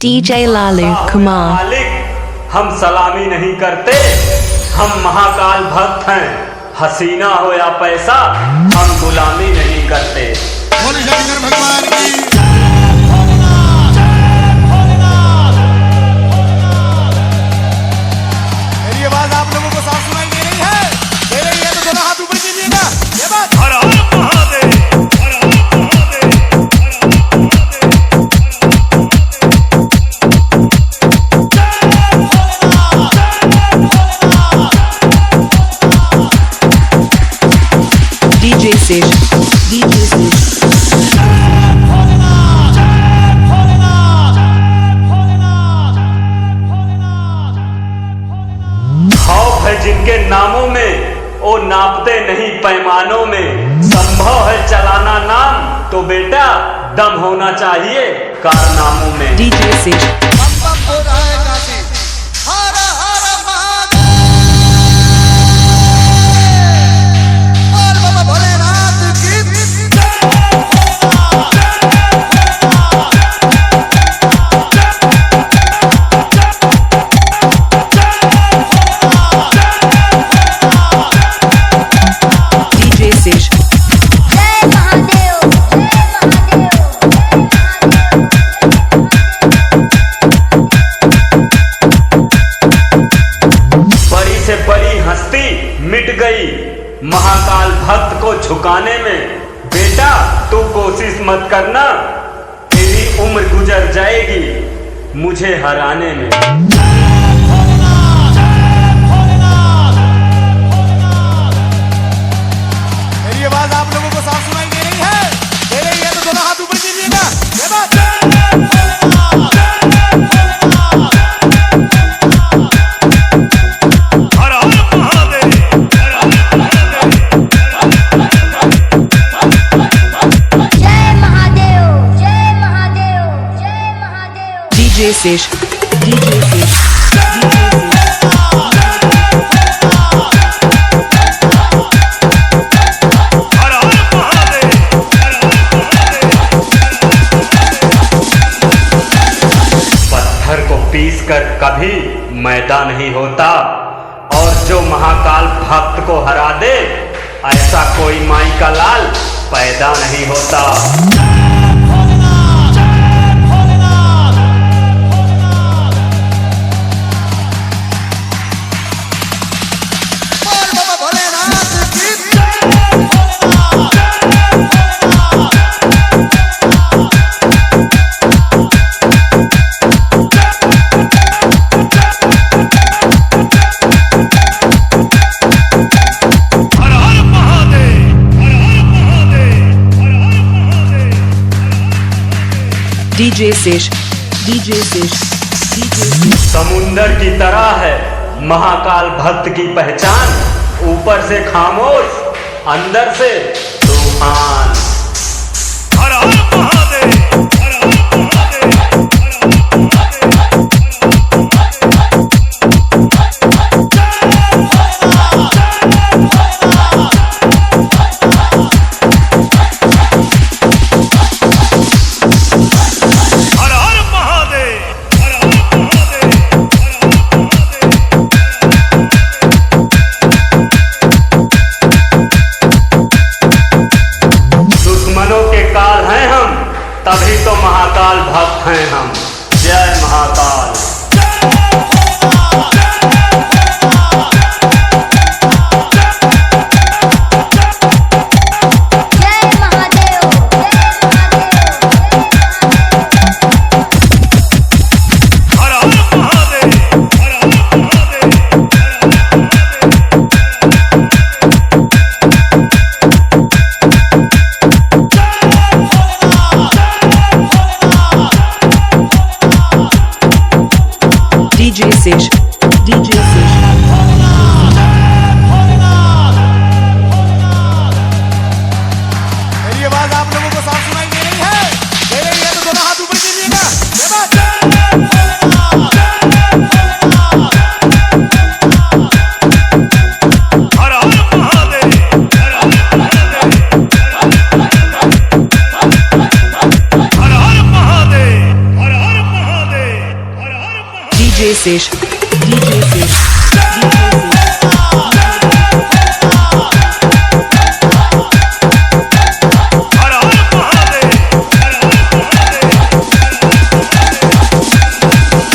DJ Lalu Kumar। मालिक हम सलामी नहीं करते, हम महाकाल भक्त हैं। हसीना हो या पैसा हम गुलामी नहीं करते। बोले शंकर भगवान की। मेरी आवाज आप लोगों को साफ सुनाई दे रही है? दे रही है तो दोनों हाथ ऊपर कीजिएगा। ये बात हर हर महादेव, हर हर Mahadev, DJ Sej, DJ Sej। खौफ है जिनके नामों में वो नापते नहीं पैमानों में। संभव है चलाना नाम तो बेटा दम होना चाहिए कारनामों में। DJ Sej। बम बम हो रहा है काशी। हर हर महादेव। बोल बाबा भोलेनाथ की। DJ Sej। जय महादेव, जय बड़ी से बड़ी हस्ती मिट गई महाकाल भक्त को झुकाने में। बेटा तू कोशिश मत करना, तेरी उम्र गुजर जाएगी मुझे हराने में। मेरी आवाज आप लोगों को साफ सुनाई दे रही है? दे रही है तो दोनों हाथ ऊपर कीजिएगा। ये बात हर हर महादेव, हर हर महादेव। जय महादेव, जय महादेव, जय Mahadev. DJ Sej, DJ Sej, DJ Sej। हर हर महादेव, हर हर महादेव। पत्थर को पीस कर कभी मैदा नहीं होता, और जो महाकाल भक्त को हरा दे ऐसा कोई माई का लाल पैदा नहीं होता। बोल बाबा भोलेनाथ की। हर हर महादेव, हर हर महादेव, हर हर Mahadev. DJ Sej, DJ Sej, DJ Sej। समुंदर की तरह है महाकाल भक्त की पहचान। ऊपर से खामोश अंदर से तूफान। हर हर महादेव, हर हर महादेव, हर हर महादेव। हर हर महादेव, हर हर महादेव, हर हर महादेव। दुश्मनों के काल हैं हम, तभी तो महाकाल भक्त हैं हम। जय महाकाल। जय महादेव, जय महादेव, हर हर महादेव, हर हर महादेव, हर हर DJ Sej, DJ Sej। मेरी आवाज आप लोगों को साफ सुनाई दे रही है? दे रही है तो दोनों हाथ ऊपर कीजिएगा। ये बात हर हर महादेव, हर हर महादेव। हर हर महादेव, हर हर Mahadev. DJ Sesh, DJ Sesh,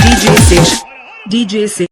DJ Sesh, DJ Sesh.